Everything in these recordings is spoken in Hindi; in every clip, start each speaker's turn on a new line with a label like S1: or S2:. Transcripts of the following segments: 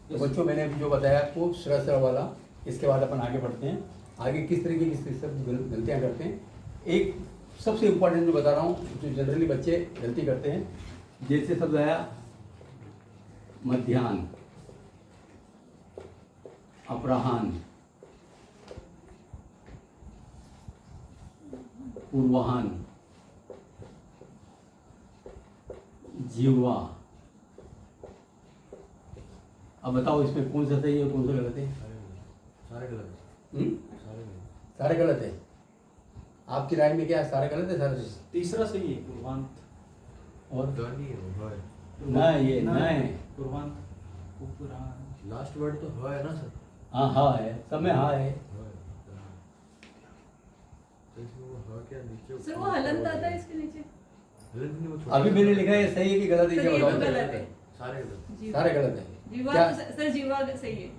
S1: तो बच्चों मैंने अभी जो बताया आपको स्र वाला, इसके बाद अपन आगे बढ़ते हैं। आगे किस तरीके की सब गलतियाँ करते हैं। एक सबसे इम्पोर्टेंट जो बता रहा हूँ, जो जनरली बच्चे गलती करते हैं, जैसे शब्द आया मध्याह्न, अपराह्न, पूर्वाह्न, जिह्वा। अब बताओ इसमें कौन सा सही है कौन सा गलत है?
S2: सारे गलत है।
S1: सारे गलत है। आपकी राय में क्या है? सारे गलत है? सारे
S3: तीसरा सही है, पूर्वांत।
S1: और
S2: नहीं है वो है।
S1: ना, ये ना है।
S3: पूर्वांत, उपरांत।
S2: लास्ट वर्ड तो है ना सर?
S1: हाँ हाँ है, सब में हाँ है।
S2: तो इसमें वो है क्या नीचे?
S4: सर वो हलंत आता है इसके नीचे।
S2: हलंत नहीं, वो छोटा
S1: अभी मैंने लिखा है सही है कि गलत है?
S4: सर,
S1: क्या
S4: ये तो
S1: बताओ?
S4: गलत है।
S2: सारे गलत।
S4: जीवा।
S1: सारे गलत है।
S4: जीवा
S1: क्या?
S4: तो सर जीवा सही है।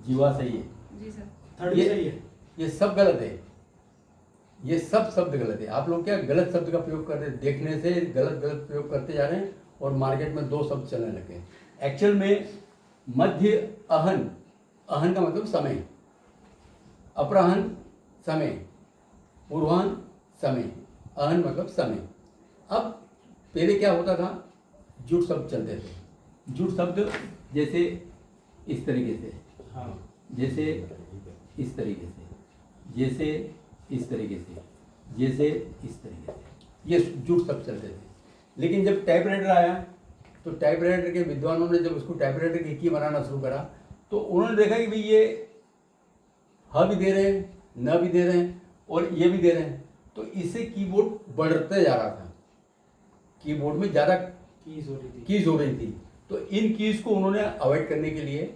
S1: जीवा सही है।
S4: जी सर।
S3: थर्ड भी सही है।
S1: ये सब गलत है। ये सब शब्द गलत है। आप लोग क्या गलत शब्द का प्रयोग कर रहे हैं, देखने से गलत गलत प्रयोग करते जा रहे हैं और मार्केट में दो शब्द चलने लगे हैं। एक्चुअल में मध्य अहन, अहन का मतलब समय, अपराह्न समय, पूर्वाह्न समय, अहन मतलब समय। अब पहले क्या होता था, जुट शब्द चलते थे। जुट शब्द जैसे इस तरीके से,
S3: हाँ।
S1: जैसे इस तरीके से, जैसे इस तरीके से, जैसे इस तरीके से, ये जुट शब्द चलते थे। लेकिन जब टाइपराइटर आया तो टाइपराइटर के विद्वानों ने जब उसको टाइपराइटर की की बनाना शुरू करा तो उन्होंने देखा कि भाई ये ह भी दे रहे हैं, न भी दे रहे हैं और ये भी दे रहे हैं, तो इससे कीबोर्ड बढ़ते जा रहा था। कीबोर्ड में ज़्यादा
S3: कीज
S1: हो रही थी। तो इन कीज को उन्होंने अवॉइड करने के लिए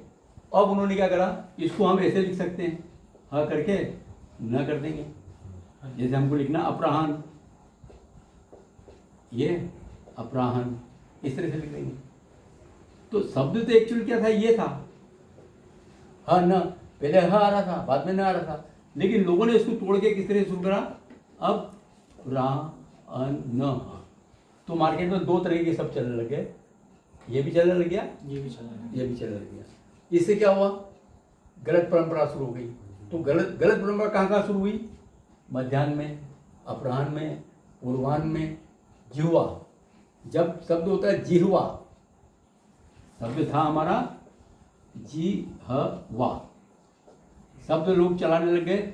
S1: अब उन्होंने क्या करा, इसको हम ऐसे लिख सकते हैं, हाँ करके न कर देंगे। जैसे हमको लिखना अपराह्न, ये अपराह्न, इस तरह से लिख देंगे। तो शब्द तो एक्चुअली क्या था, ये था हाँ न, पहले ह आ रहा था, बाद में न आ रहा था, लेकिन लोगों ने इसको तोड़ के किस तरह से शुरू करा, अब रा अन न। तो मार्केट में दो तरह के शब्द चलने लगे, ये भी चलने लग गया,
S3: ये भी चला।
S1: ये भी चलने लग गया। इससे क्या हुआ, गलत परंपरा शुरू हो गई। तो गलत परंपरा कहाँ कहाँ शुरू हुई? मध्याह्न में, अपराह्न में, पूर्वाह्न में, जिह्वा। जब शब्द होता है जिह्वा, शब्द था हमारा जिह्वा, शब्द लोग चलाने लग गए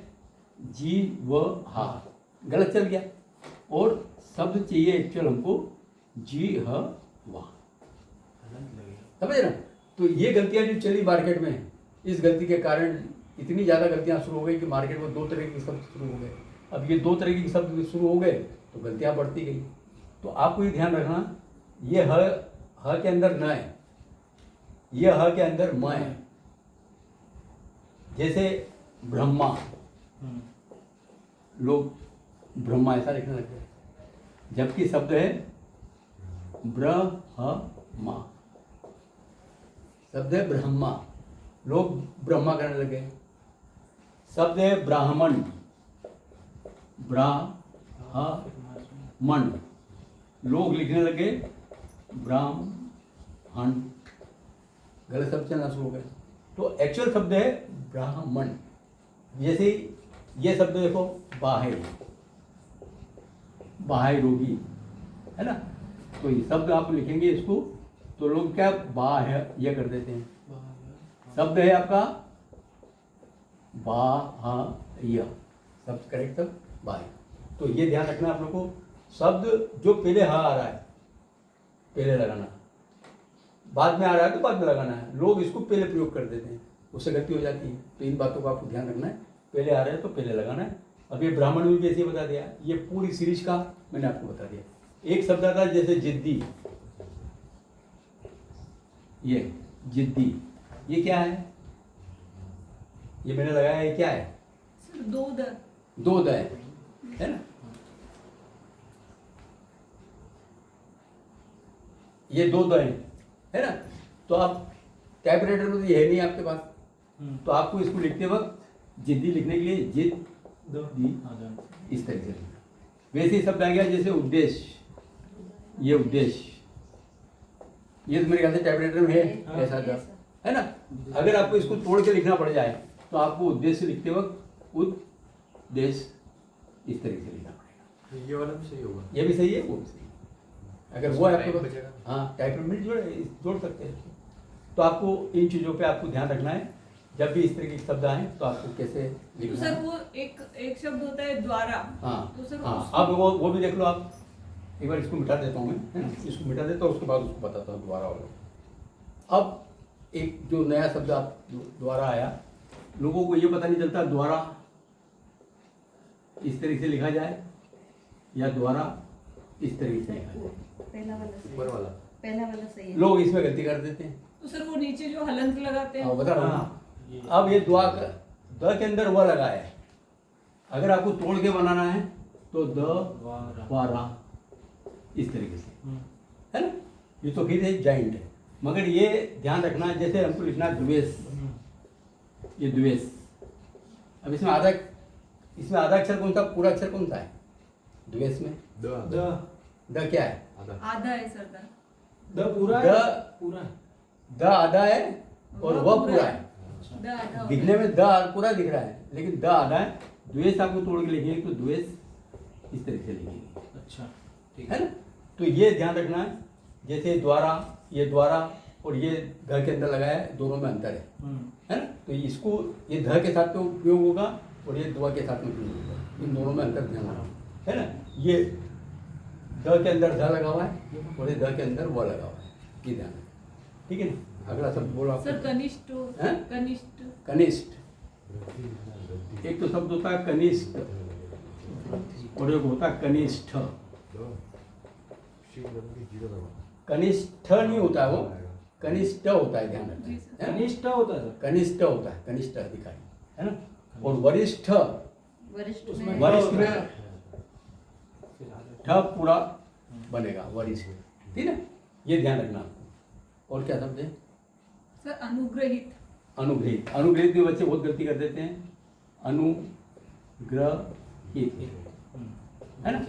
S1: जीवहा, गलत चल गया। और शब्द चाहिए एक्चुअल हमको जिह्वा, समझ ना? तो ये गलतियां जो चली मार्केट में, इस गलती के कारण इतनी ज़्यादा गलतियां शुरू हो गई कि मार्केट में दो तरह के शब्द शुरू हो गए। अब ये दो तरह के शब्द शुरू हो गए तो गलतियां बढ़ती गई। तो आपको ये ध्यान रखना, ये ह के अंदर न है, ये ह के अंदर म है। जैसे ब्रह्मा, लोग ब्रह्मा ऐसा लिखने लग गए, जबकि शब्द है ब्रह्मा, शब्द है ब्रह्मा, लोग ब्रह्मा करने लगे। शब्द है ब्राह्मण, ब्राह्मण, लोग लिखने लगे ब्राह्मण, गलत शब्द चलना शुरू हो गए। तो एक्चुअल शब्द है ब्राह्मण। जैसे ये शब्द देखो, बाह्य, बाह्य रोगी है ना, तो ये शब्द आप लिखेंगे इसको तो लोग क्या बाह्य ये कर देते हैं। शब्द है आपका बाह्य, शब्द करेक्ट शब्द बाह्य। तो ये ध्यान रखना आप लोग को, शब्द जो पहले ह आ रहा है पहले लगाना, बाद में आ रहा है तो बाद में लगाना है। लोग इसको पहले प्रयोग कर देते हैं, उससे गलती हो जाती है। तो इन बातों को आपको ध्यान रखना है, पहले आ रहा है तो पहले लगाना है। अब ये ब्राह्मण में भी ऐसे ही बता दिया, ये पूरी सीरीज का मैंने आपको बता दिया। एक शब्द आता है जैसे जिद्दी, ये जिद्दी, ये क्या है, ये मैंने लगाया, ये क्या है?
S4: सर दो द
S1: है ना, ये दो द है ना। तो आप टाइपराइटर में तो ये है नहीं आपके पास, तो आपको इसको लिखते वक्त जिद्दी लिखने के लिए जिद दी इस तरीके से लिखना। वैसे ही शब्द आ गया जैसे उद्देश्य, ये उद्देश्य, ये तो मेरे ख्याल से टाइपराइटर में है, ऐसा था है ना। अगर आपको इसको तोड़ के लिखना पड़ जाए तो आपको उद्देश्य लिखते वक्त उद्देश्य इस तरीके से लिखना पड़ेगा।
S2: ये वाला भी सही होगा।
S1: ये भी सही है, वो भी सही है। अगर वो है आपके
S2: टाइम
S1: पास,
S2: बचेगा।
S1: हाँ टाइप में जोड़ सकते हैं। तो आपको इन चीज़ों पे आपको ध्यान रखना है, जब भी इस तरह के शब्द आए तो आपको कैसे
S4: तो
S1: लिखना
S4: सर
S1: है।
S4: वो एक शब्द होता है द्वारा।
S1: हाँ
S4: तो सर
S1: हाँ,
S4: उस-
S1: आप वो भी देख लो। आप एक बार इसको मिटा देता हूँ मैं, है ना, इसको मिटा देता हूँ, उसके बाद उसको बताता हूँ दोबारा वाला। अब एक जो नया शब्द आप द्वारा आया, लोगों को ये पता नहीं चलता द्वारा इस तरीके से लिखा जाए या द्वारा इस तरीके से लिखा जाए।
S5: पहला वाला सही
S2: ऊपर वाला।
S5: पहला वाला सही है।
S1: लोग इसमें गलती कर देते हैं।
S4: तो सर वो नीचे जो हलंत लगाते
S1: हाँ,
S4: हैं।
S1: बता रहा हूँ।
S3: हाँ, ये-
S1: अब ये द के अंदर व लगा है। अगर आपको तोड़ के बनाना है तो
S3: द्वारा।
S1: द्वारा इस तरीके से,
S3: हम्म,
S1: है ना। ये तो फिर एक जॉइंट है, मगर ये ध्यान रखना है, जैसे हमको लिखना है द्वेष,
S3: हम्म,
S1: ये द्वेष। अब इसमें आधा अक्षर कौन सा, पूरा अक्षर कौन सा है द्वेष में?
S3: द
S1: द क्या है?
S2: आधा।
S4: आधा है सर दा।
S3: द पूरा
S1: द-
S3: है। पूरा है।
S1: द आधा है और वह पूरा है।
S3: अच्छा।
S4: द आधा होता
S1: दिखने
S4: है।
S1: में द पूरा दिख रहा है, लेकिन द आधा है। द्वेष आपको तोड़ के लिखेंगे तो द्वेष इस तरीके से लिखेंगे,
S3: अच्छा ठीक
S1: है ना। तो ये ध्यान रखना है, जैसे द्वारा, ये द्वारा और ये ध के अंदर लगाया है, दोनों में अंतर है,
S3: हम्म,
S1: है ना। तो इसको ये ध के साथ में उपयोग होगा और ये द्वा के साथ में उपयोग होगा, इन दोनों में अंतर ध्यान रखना है ना। ये द के अंदर ध लगा हुआ है और ये ध के अंदर व लगा हुआ है, ये ध्यान रखना, ठीक है ना। अगला शब्द बोलो आप।
S4: सर कनिष्ठ
S1: हैं?
S4: कनिष्ठ
S1: कनिष्ठ, एक तो शब्द होता है कनिष्ठ और एक होता है कनिष्ठ। कनिष्ठ नहीं होता है वो, कनिष्ठ होता है, ध्यान रखना
S4: जी
S1: है,
S4: सर।
S1: है ना?
S3: कनिष्ठ होता है सर।
S1: कनिष्ठ होता है, कनिष्ठ अधिकारी, है ना। और वरिष्ठ,
S5: वरिष्ठ
S3: उसमें
S5: में
S1: वरिष्ठ में
S3: फिर आगे।
S1: ठ पूरा बनेगा, वरिष्ठ, ठीक है। ये ध्यान रखना आपको। और क्या शब्द है?
S4: सर अनुग्रहित।
S1: अनुग्रहित, अनुग्रहित भी बच्चे बहुत गलती कर देते हैं। अनुग्रहित,
S3: हम्म,
S1: है ना।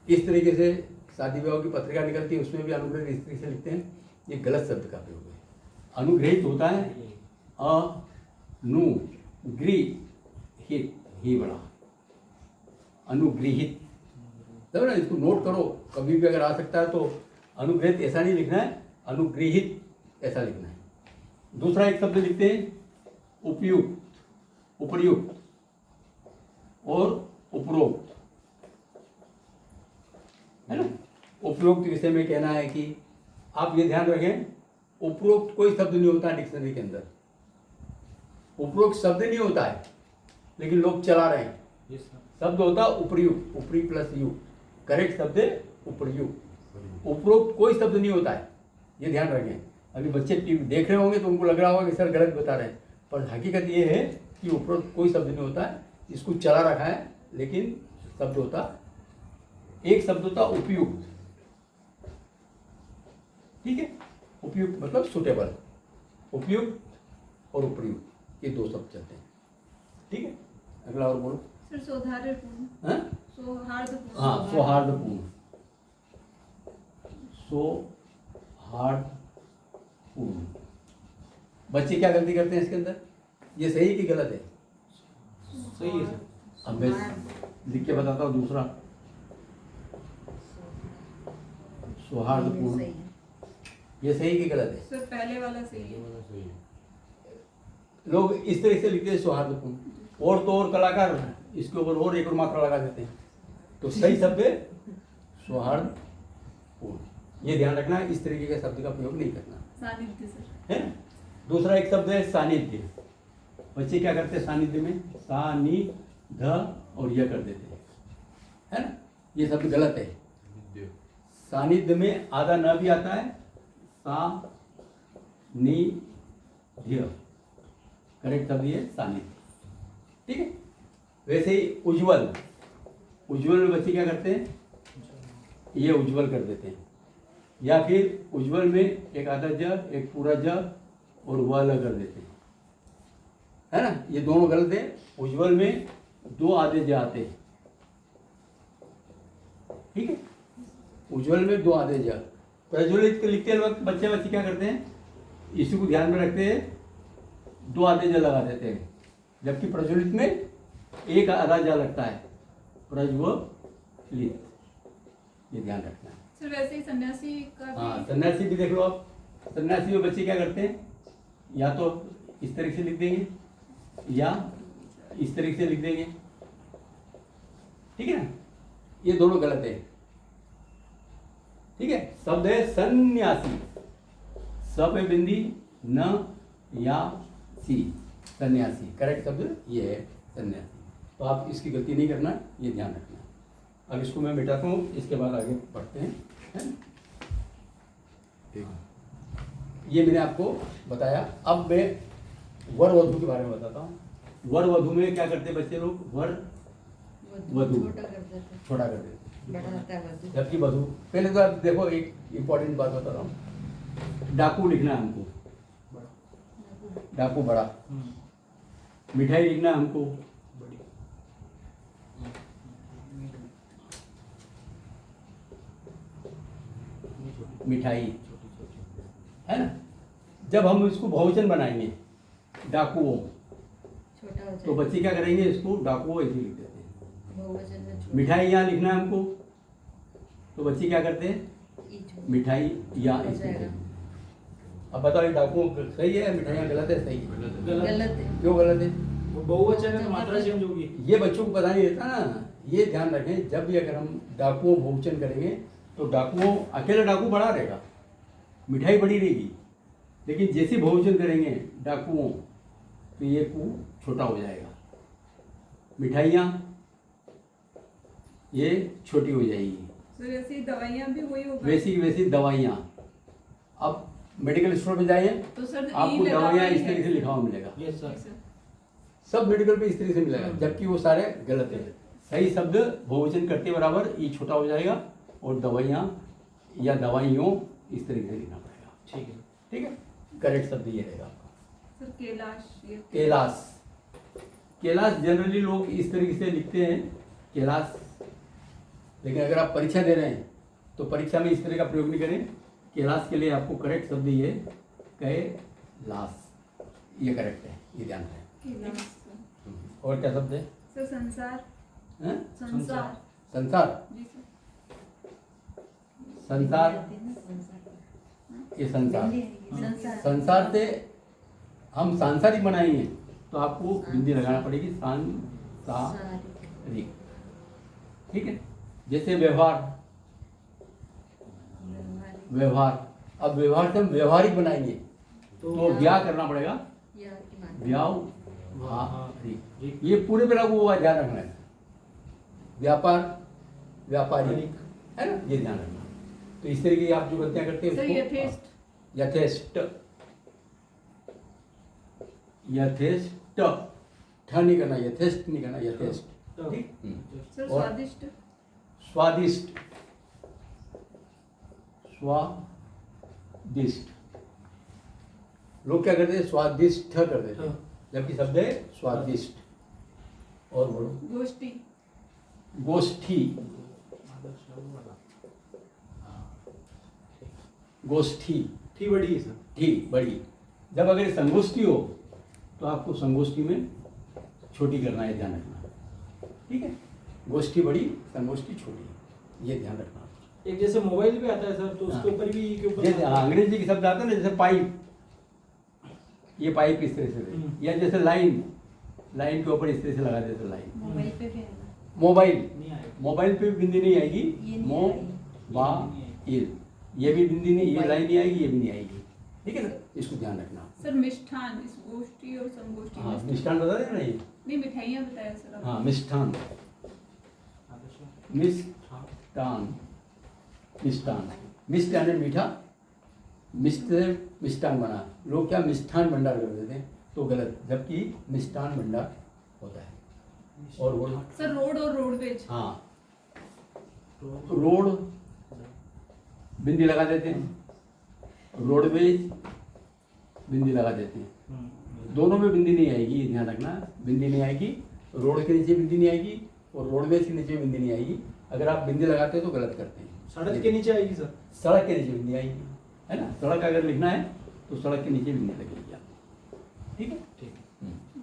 S1: इस तरीके से शादी विवाह की पत्रिका निकलती है, उसमें भी अनुग्रहित इस तरीके से लिखते हैं, ये गलत शब्द का प्रयोग है। अनुग्रहित होता है अनुगृहित, ही बड़ा अनुगृहित, तब ना इसको नोट करो, कभी भी अगर आ सकता है तो अनुग्रहित ऐसा नहीं लिखना है, अनुगृहित ऐसा लिखना है। दूसरा एक शब्द लिखते हैं उपयुक्त, उपर्युक्त और उपरोक्त, है ना। उपरोक्त विषय में कहना है कि आप ये ध्यान रखें, उपरोक्त कोई शब्द नहीं होता डिक्शनरी के अंदर, उपरोक्त शब्द नहीं होता है, लेकिन लोग चला रहे हैं।
S3: ये सर।
S1: शब्द होता है उपर्युक्त, उपरी प्लस युक्त, करेक्ट शब्द है उपर्युक्त। उपरोक्त कोई शब्द नहीं होता है, ये ध्यान रखें। अभी बच्चे टीवी देख रहे होंगे तो उनको लग रहा होगा कि सर गलत बता रहे हैं, पर हकीकत ये है कि उपरोक्त कोई शब्द नहीं होता है, इसको चला रखा है, लेकिन शब्द होता, एक शब्द होता उपयुक्त, ठीक है। उपयुक्त मतलब सुटेबल, उपयुक्त और उपयुक्त, ये दो शब्द चलते हैं, ठीक है। अगला और बोलो।
S4: सर सौहार्दपूर्ण।
S1: हाँ
S4: सौहार्दपूर्ण।
S1: हाँ, सौहार्दपूर्ण, सौहार्दपूर्ण। बच्चे क्या गलती करते हैं इसके अंदर, ये सही कि गलत है?
S3: सही है सर।
S1: अब मैं लिख के बताता हूँ दूसरा, सौहार्दपूर्ण,
S5: सही है।
S1: ये सही कि गलत है?
S4: सर पहले वाला सही है।
S1: लोग इस तरह से लिखते हैं सौहार्दपूर्ण, और तो और कलाकार इसके ऊपर और एक और मात्रा लगा देते हैं, तो सही शब्द है सौहार्दपूर्ण। ये ध्यान रखना, इस तरीके के शब्द का प्रयोग नहीं करना,
S4: सानिध्य सर।
S1: है ना। दूसरा एक शब्द है सानिध्य। बच्चे क्या करते हैं सानिध्य में, सानिध्य और यह कर देते हैं, है ना। ये शब्द गलत है। सानिध्य में आधा न भी आता है, सानिध्य, करेक्ट शब्द ये सानिध्य, ठीक है। वैसे ही उज्जवल, उज्जवल में बच्चे क्या करते हैं, ये उज्जवल कर देते हैं, या फिर उज्जवल में एक आधा ज, एक पूरा ज और वह ल कर देते हैं, है ना। ये दोनों गलत है। उज्जवल में दो आधे ज आते हैं, ठीक है। उज्जवल में दो आधे ज। प्रज्वलित के लिखते वक्त बच्चे क्या करते हैं, इसी को ध्यान में रखते हैं दो आधे जल लगा देते हैं, जबकि प्रज्वलित में एक आधा जल लगता है, प्रज्वलित, ये ध्यान रखना है।
S4: सर वैसे ही सन्यासी का
S1: हाँ,
S4: भी
S1: सन्यासी भी देख लो आप, सन्यासी में बच्चे क्या करते हैं, या तो इस तरीके से लिख देंगे या इस तरीके से लिख देंगे, ठीक है ना, ये दोनों गलत है, ठीक है। शब्द है सन्यासी, स पे बिंदी, न या सी, सन्यासी, करेक्ट शब्द ये है सन्यासी। तो आप इसकी गलती नहीं करना, ये ध्यान रखना। अब इसको मैं मिटाता हूँ, इसके बाद आगे बढ़ते हैं, है ना? ये मैंने आपको बताया। अब मैं वर वधु के बारे में बताता हूँ। वर वधु में क्या करते हैं बच्चे लोग, वर वधु
S5: छोटा कर देते हैं,
S1: छोटा कर देते
S5: बड़ा होता है वधु।
S1: जबकि वधु, पहले तो आप देखो एक इम्पोर्टेंट बात बता रहा हूँ, डाकू लिखना है हमको, डाकू बड़ा, मिठाई लिखना है हमको, मिठाई, है ना। जब हम इसको बहुवचन बनाएंगे डाकुओं,
S5: छोटा हो
S1: तो
S5: जाए
S1: बच्चे क्या करेंगे, इसको डाकुओं ऐसे लिख देते हैं।
S5: बहुवचन में छोटा
S1: मिठाई यहाँ लिखना है हमको, तो बच्चे क्या करते हैं,
S5: ई छोटा
S1: मिठाई या
S5: हो
S1: इसमें
S5: जाएगा।
S1: अब बताओ ये डाकुओं सही है, मिठाइयाँ गलत है, सही है,
S5: गलत है।
S1: क्यों गलत है?
S3: वो बहुवचन है तो मात्रा चेंज होगी।
S1: ये बच्चों को पता नहीं रहता ना, ये ध्यान रखें। जब भी अगर हम डाकुओं बहुवचन करेंगे तो डाकुओं, अकेला डाकू बड़ा रहेगा, मिठाई बड़ी रहेगी, लेकिन जैसे बहुवचन करेंगे डाकुओं तो ये कू छोटा हो जाएगा, मिठाइयाँ ये छोटी हो जाएगी,
S4: सर ऐसी दवाइयाँ भी वही होगा।
S1: वैसी की वैसी दवाइयाँ। अब मेडिकल स्टोर में जाइए,
S4: तो सर
S1: आपको
S4: लगा
S1: दवाइयाँ
S4: हुई
S1: इस
S4: है।
S1: तरीके से लिखा हुआ मिलेगा,
S3: यस
S4: जी
S3: सर।
S4: सर।
S1: सब मेडिकल पे इस तरीके से मिलेगा, जबकि वो सारे गलत है। सही शब्द बहुवचन करते बराबर ई छोटा हो जाएगा, और दवाइयाँ या दवाइयों इस तरीके से लिखना पड़ेगा,
S3: ठीक है।
S1: ठीक है। करेक्ट शब्द ये रहेगा आपका।
S4: सर कैलाश, ये
S1: कैलाश, कैलाश जनरली लोग इस तरीके से लिखते हैं कैलाश, लेकिन अगर आप परीक्षा दे रहे हैं तो परीक्षा में इस तरह का प्रयोग नहीं करें। कैलाश के लिए आपको करेक्ट शब्द ये कैलाश, ये करेक्ट है, ये ध्यान रखें।
S4: कैलाश सर।
S1: और क्या शब्द है?
S4: सर संसार,
S1: हैं?
S4: संसार,
S1: संसार,
S4: जी सर।
S1: संसार,
S5: संसार
S1: ये संसार,
S5: संसार
S1: संसार से हम सांसारिक बनाएंगे तो आपको बिंदी लगाना पड़ेगी, सांसारिक, ठीक है। जैसे व्यवहार, व्यवहार, अब व्यवहार से हम व्यवहारिक बनाएंगे तो व्या करना पड़ेगा, व्यावहारिक, ये पूरे पे लागू हुआ, ध्यान रखना है। व्यापार, व्यापारिक, है ना, ये ध्यान रखना। तो इस तरीके की आप जो गलतियां करते हैं
S4: सर
S1: उसको
S4: यथेष्ट,
S1: यथेष्ट, यथेष्ट, ठ नहीं करना, यथेष्ट नहीं करना, यथेष्ट, ठीक।
S4: सर
S1: और
S4: स्वादिष्ट,
S1: स्वादिष्ट, स्वादिष्ट, लोग क्या करते हैं, स्वादिष्ट कर देते हैं, जबकि शब्द है स्वादिष्ट। और बोलो,
S4: गोष्ठी,
S1: गोष्ठी, गोष्ठी,
S3: ठीक बड़ी है सर।
S1: ठीक बड़ी। जब अगर ये संगोष्ठी हो तो आपको संगोष्ठी में छोटी करना है, ध्यान रखना, ठीक है। गोष्ठी बड़ी, संगोष्ठी छोटी, ये ध्यान रखना।
S3: एक जैसे मोबाइल भी आता है सर, तो उसके
S1: हाँ।
S3: ऊपर भी के ऊपर
S1: जैसे अंग्रेजी के शब्द आते हैं ना, जैसे पाइप, ये पाइप इस तरह से है, या जैसे लाइन, लाइन के ऊपर इस तरह से लगा देते लाइन।
S5: मोबाइल पे भी है ना,
S1: मोबाइल,
S3: नहीं आएगा।
S1: मोबाइल पे भी बिंदी नहीं आएगी,
S5: ये नहीं
S1: मोबाइल, ये भी बिंदी नहीं, ये लाइन नहीं आएगी, ये भी नहीं आएगी, ठीक है ना, इसको ध्यान रखना।
S4: सर मिष्ठान, इस गोष्ठी और संगोष्ठी
S1: हाँ,
S4: में-
S1: मिष्ठान बता देना ये,
S4: नहीं मिठाइयाँ बताया सर आप।
S1: हाँ मिष्ठान, मिष्ठान, मिष्ठान, मिष्ट यानी मीठा, मिष्ट से मिष्ठान बना, लोग क्या मिष्ठान भंडार कर देते हैं, तो गलत, जबकि मिष्ठान भंडार होता है। और वो,
S4: सर रोड और रोडवेज,
S1: हाँ, रोड बिंदी लगा देते हैं, रोडवेज बिंदी लगा देते हैं, दोनों में बिंदी नहीं आएगी, ये ध्यान रखना, बिंदी नहीं आएगी, रोड के नीचे बिंदी नहीं आएगी और रोडवेज के नीचे बिंदी नहीं आएगी। अगर आप बिंदी लगाते हो तो गलत करते हैं।
S3: सड़क के नीचे आएगी सर।
S1: सड़क के नीचे बिंदी आएगी, है ना, सड़क अगर लिखना है तो सड़क के नीचे बिंदी लगेगी आपको, ठीक है?
S3: ठीक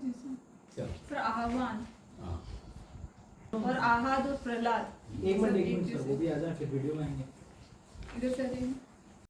S4: जी सर
S1: चलो
S4: सर आह्वान
S1: हाँ
S4: और आहद और प्रहलाद
S3: एक मिनट
S4: सब
S3: सर, वो भी आ जाए फिर वीडियो में आएंगे।
S4: इधर से आ जाइए।